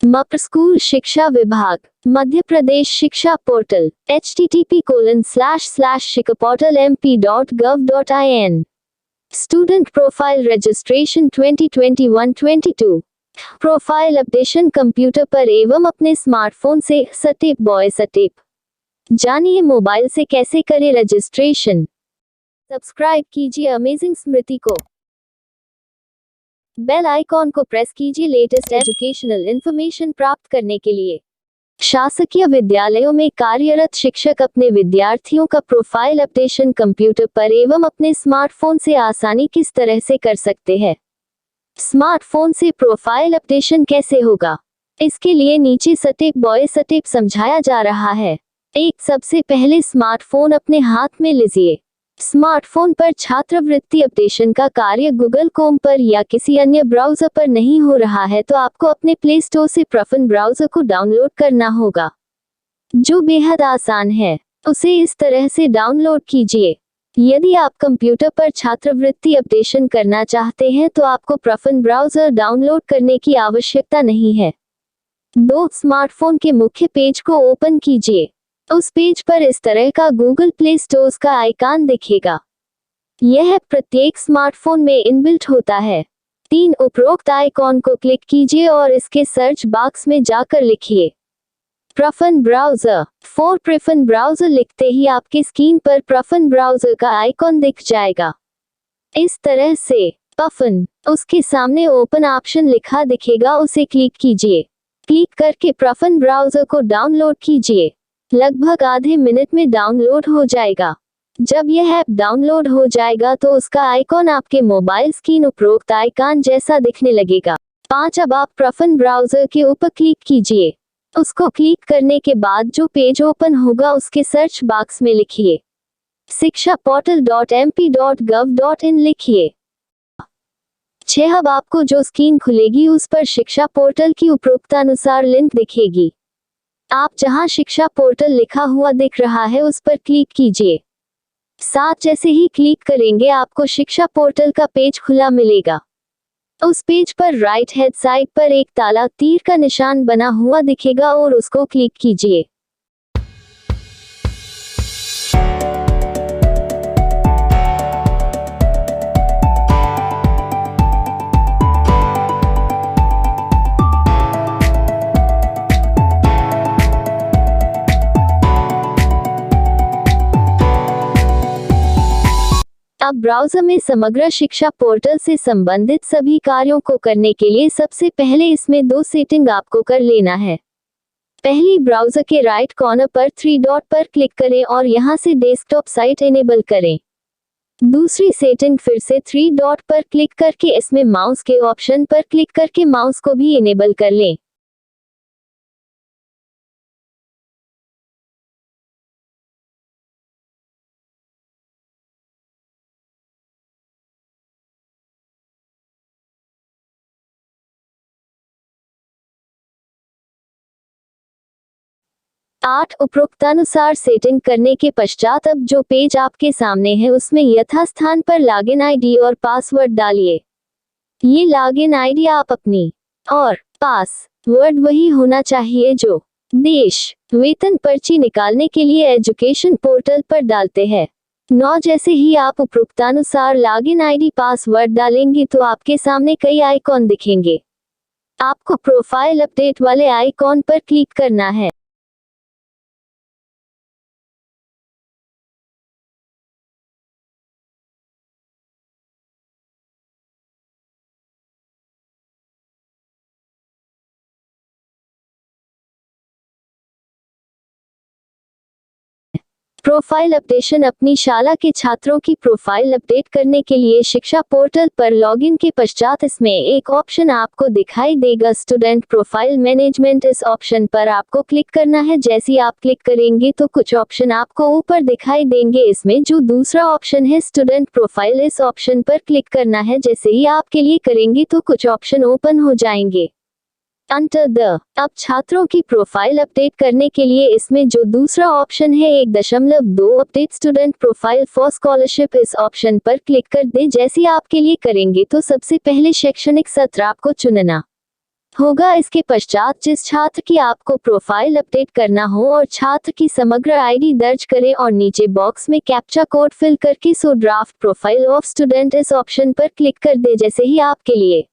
मप्र स्कूल शिक्षा विभाग, मध्य प्रदेश शिक्षा portal, http://shikaportalmp.gov.in। Student profile registration 2021-22। Profile updation computer पर एवं अपने स्मार्टफोन से ष-उपर बॉय ष-उपर। जानिए मोबाइल से कैसे करें रजिस्ट्रेशन। सब्सक्राइब कीजिए अमेजिंग स्मृति को। बेल आइकॉन को प्रेस कीजिए लेटेस्ट एजुकेशनल इंफॉर्मेशन प्राप्त करने के लिए। शासकीय विद्यालयों में कार्यरत शिक्षक अपने विद्यार्थियों का प्रोफाइल अपडेशन कंप्यूटर पर एवं अपने स्मार्टफोन से आसानी किस तरह से कर सकते हैं। स्मार्टफोन से प्रोफाइल अपडेशन कैसे होगा, इसके लिए नीचे ष-उपर बॉय ष-उपर समझाया जा रहा है। सबसे पहले स्मार्टफोन अपने हाथ में लीजिए। स्मार्टफोन पर छात्रवृत्ति अपडेशन का कार्य गूगल क्रोम पर या किसी अन्य ब्राउज़र पर नहीं हो रहा है तो आपको अपने प्ले स्टोर से प्रफन ब्राउज़र को डाउनलोड करना होगा, जो बेहद आसान है। उसे इस तरह से डाउनलोड कीजिए। यदि आप कंप्यूटर पर छात्रवृत्ति अपडेशन करना चाहते हैं तो आपको प्रफन ब्राउज़र डाउनलोड करने की आवश्यकता नहीं है। स्मार्टफोन के मुख्य पेज को ओपन कीजिए। उस पेज पर इस तरह का गूगल प्ले स्टोर का आइकॉन दिखेगा। यह प्रत्येक स्मार्टफोन में इनबिल्ट होता है। उपरोक्त आइकॉन को क्लिक कीजिए और इसके सर्च बॉक्स में जाकर लिखिए प्रफन ब्राउज़र। प्रफन ब्राउज़र लिखते ही आपके स्क्रीन पर प्रफन ब्राउज़र का आइकॉन दिख जाएगा। इस तरह से प्रफन, उसके सामने ओपन ऑप्शन लिखा दिखेगा, उसे क्लिक कीजिए। क्लिक करके प्रफन ब्राउज़र को डाउनलोड कीजिए। लगभग आधे मिनट में डाउनलोड हो जाएगा। जब यह ऐप डाउनलोड हो जाएगा तो उसका आइकॉन आपके मोबाइल स्क्रीन उपरोक्त आइकॉन जैसा दिखने लगेगा। अब आप प्रफन ब्राउज़र के ऊपर क्लिक कीजिए। उसको क्लिक करने के बाद जो पेज ओपन होगा उसके सर्च बॉक्स में लिखिए shikshaportal.mp.gov.in लिखिए। अब आपको जो स्क्रीन खुलेगी उस पर शिक्षा पोर्टल की उपरोक्तानुसार लिंक दिखेगी। आप जहां शिक्षा पोर्टल लिखा हुआ दिख रहा है उस पर क्लिक कीजिए। जैसे ही क्लिक करेंगे आपको शिक्षा पोर्टल का पेज खुला मिलेगा। उस पेज पर राइट हैंड साइड पर एक ताला तीर का निशान बना हुआ दिखेगा और उसको क्लिक कीजिए। अब ब्राउज़र में समग्र शिक्षा पोर्टल से संबंधित सभी कार्यों को करने के लिए सबसे पहले इसमें 2 सेटिंग आपको कर लेना है। पहली, ब्राउज़र के राइट कॉर्नर पर 3 डॉट पर क्लिक करें और यहां से डेस्कटॉप साइट इनेबल करें। दूसरी सेटिंग, फिर से 3 डॉट पर क्लिक करके इसमें माउस के ऑप्शन पर क्लिक करके माउस को भी इनेबल कर लें। उपरोक्तानुसार सेटिंग करने के पश्चात अब जो पेज आपके सामने है उसमें यथास्थान पर लॉगिन आईडी और पासवर्ड डालिए। ये लॉगिन आईडी आप अपनी और पासवर्ड वही होना चाहिए जो देश वेतन पर्ची निकालने के लिए एजुकेशन पोर्टल पर डालते हैं। जैसे ही आप उपरोक्तानुसार लॉगिन आईडी पासवर्ड डालेंगे तो आपके सामने कई आइकॉन दिखेंगे। आपको प्रोफाइल अपडेट वाले आइकॉन पर क्लिक करना है। प्रोफाइल अपडेशन अपनी शाला के छात्रों की प्रोफाइल अपडेट करने के लिए शिक्षा पोर्टल पर लॉगिन के पश्चात इसमें एक ऑप्शन आपको दिखाई देगा स्टूडेंट प्रोफाइल मैनेजमेंट। इस ऑप्शन पर आपको क्लिक करना है। जैसे ही आप क्लिक करेंगे तो कुछ ऑप्शन आपको ऊपर दिखाई देंगे। इसमें जो दूसरा ऑप्शन है स्टूडेंट प्रोफाइल, इस ऑप्शन पर क्लिक करना है। जैसे ही आप के लिए करेंगे तो कुछ ऑप्शन ओपन हो जाएंगे। अब छात्रों की प्रोफाइल अपडेट करने के लिए इसमें जो दूसरा ऑप्शन है 1.2 update student profile for scholarship, इस ऑप्शन पर क्लिक कर दें। जैसे आप के लिए करेंगे तो सबसे पहले शैक्षणिक सत्र आपको चुनना होगा। इसके पश्चात जिस छात्र की आपको प्रोफाइल अपडेट करना हो और छात्र की समग्र आईडी दर्ज करें और नीचे बॉक्स में कैप्चा कोड फिल करके सो ड्राफ्ट प्रोफाइल ऑफ स्टूडेंट इस ऑप्शन पर क्लिक कर दे। जैसे ही आपके लिए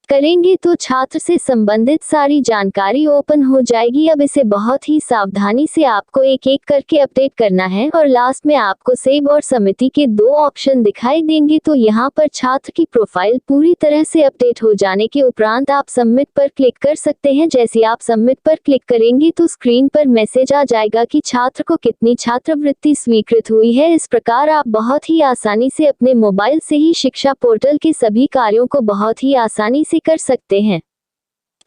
करेंगे तो छात्र से संबंधित सारी जानकारी ओपन हो जाएगी। अब इसे बहुत ही सावधानी से आपको एक एक करके अपडेट करना है और लास्ट में आपको सेव और समिति के 2 ऑप्शन दिखाई देंगे। तो यहाँ पर छात्र की प्रोफाइल पूरी तरह से अपडेट हो जाने के उपरांत आप सबमिट पर क्लिक कर सकते हैं। जैसे आप सबमिट पर क्लिक करेंगे तो स्क्रीन पर मैसेज आ जाएगा कि छात्र को कितनी छात्रवृत्ति स्वीकृत हुई है। इस प्रकार आप बहुत ही आसानी से अपने मोबाइल से ही शिक्षा पोर्टल के सभी कार्यों को बहुत ही आसानी से कर सकते हैं।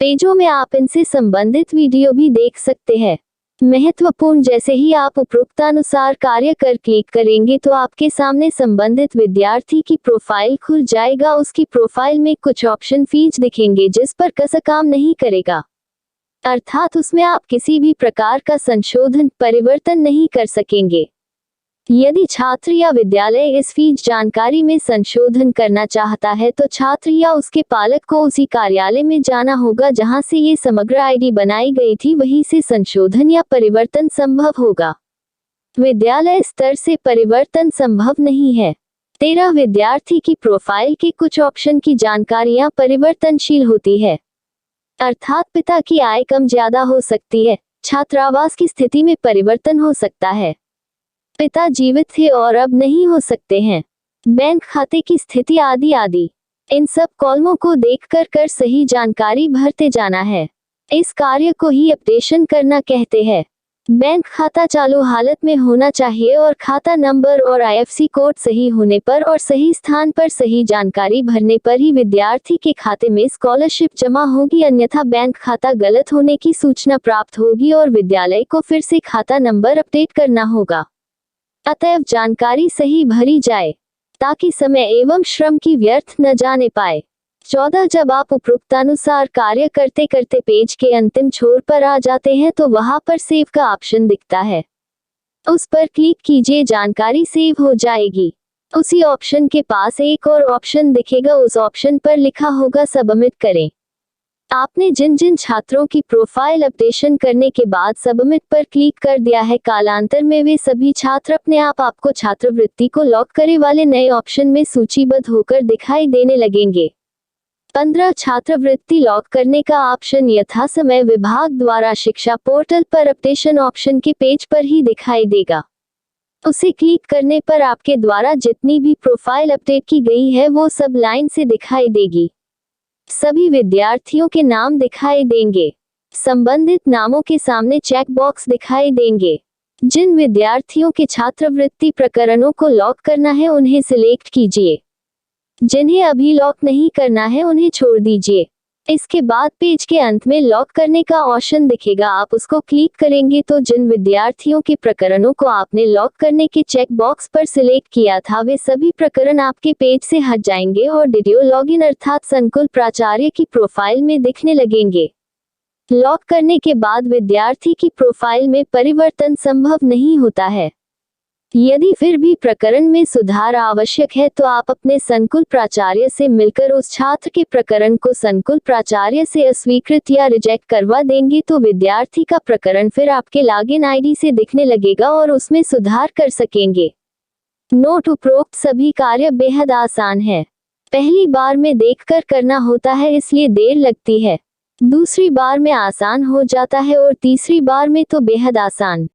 पेजों में आप इनसे संबंधित वीडियो भी देख सकते हैं। महत्वपूर्ण, जैसे ही आप उपरोक्तानुसार कार्य कर क्लिक करेंगे तो आपके सामने संबंधित विद्यार्थी की प्रोफाइल खुल जाएगा। उसकी प्रोफाइल में कुछ ऑप्शन फीच दिखेंगे जिस पर कैसा काम नहीं करेगा, अर्थात उसमें आप किसी भी प्रकार का संशोधन परिवर्तन नहीं कर सकेंगे। यदि छात्र या विद्यालय इस फीस जानकारी में संशोधन करना चाहता है तो छात्र या उसके पालक को उसी कार्यालय में जाना होगा जहां से ये समग्र आईडी बनाई गई थी, वहीं से संशोधन या परिवर्तन संभव होगा। विद्यालय स्तर से परिवर्तन संभव नहीं है। 13 विद्यार्थी की प्रोफाइल के कुछ ऑप्शन की जानकारियां परिवर्तनशील होती है, अर्थात पिता की आय कम ज्यादा हो सकती है, छात्रावास की स्थिति में परिवर्तन हो सकता है, पिता जीवित थे और अब नहीं हो सकते हैं, बैंक खाते की स्थिति आदि आदि। इन सब कॉलमों को देखकर सही जानकारी भरते जाना है। इस कार्य को ही अपडेशन करना कहते हैं। बैंक खाता चालू हालत में होना चाहिए और खाता नंबर और आईएफएससी कोड सही होने पर और सही स्थान पर सही जानकारी भरने पर ही विद्यार्थी के खाते में स्कॉलरशिप जमा होगी, अन्यथा बैंक खाता गलत होने की सूचना प्राप्त होगी और विद्यालय को फिर से खाता नंबर अपडेट करना होगा। अतएव जानकारी सही भरी जाए ताकि समय एवं श्रम की व्यर्थ न जाने पाए। 14 जब आप उपरोक्तानुसार कार्य करते करते पेज के अंतिम छोर पर आ जाते हैं तो वहां पर सेव का ऑप्शन दिखता है, उस पर क्लिक कीजिए, जानकारी सेव हो जाएगी। उसी ऑप्शन के पास एक और ऑप्शन दिखेगा, उस ऑप्शन पर लिखा होगा सबमिट करें। आपने जिन जिन छात्रों की प्रोफाइल अपडेशन करने के बाद सबमिट पर क्लिक कर दिया है, कालांतर में वे सभी छात्र अपने आप आपको छात्रवृत्ति को लॉक करे वाले नए ऑप्शन में सूचीबद्ध होकर दिखाई देने लगेंगे। 15 छात्रवृत्ति लॉक करने का ऑप्शन यथासमय विभाग द्वारा शिक्षा पोर्टल पर अपडेशन ऑप्शन के पेज पर ही दिखाई देगा। उसे क्लिक करने पर आपके द्वारा जितनी भी प्रोफाइल अपडेट की गई है वो सब लाइन से दिखाई देगी। सभी विद्यार्थियों के नाम दिखाई देंगे। संबंधित नामों के सामने चेक बॉक्स दिखाई देंगे। जिन विद्यार्थियों के छात्रवृत्ति प्रकरणों को लॉक करना है उन्हें सिलेक्ट कीजिए, जिन्हें अभी लॉक नहीं करना है उन्हें छोड़ दीजिए। इसके बाद पेज के अंत में लॉक करने का ऑप्शन दिखेगा, आप उसको क्लिक करेंगे तो जिन विद्यार्थियों के प्रकरणों को आपने लॉक करने के चेक बॉक्स पर सिलेक्ट किया था वे सभी प्रकरण आपके पेज से हट जाएंगे और वीडियो लॉगिन अर्थात संकुल प्राचार्य की प्रोफाइल में दिखने लगेंगे। लॉक करने के बाद विद्यार्थी की प्रोफाइल में परिवर्तन संभव नहीं होता है। यदि फिर भी प्रकरण में सुधार आवश्यक है तो आप अपने संकुल प्राचार्य से मिलकर उस छात्र के प्रकरण को संकुल प्राचार्य से अस्वीकृत या रिजेक्ट करवा देंगे तो विद्यार्थी का प्रकरण फिर आपके लॉगिन आईडी से दिखने लगेगा और उसमें सुधार कर सकेंगे। नोट, उपरोक्त सभी कार्य बेहद आसान है। पहली बार में देखकर करना होता है इसलिए देर लगती है, दूसरी बार में आसान हो जाता है और तीसरी बार में तो बेहद आसान।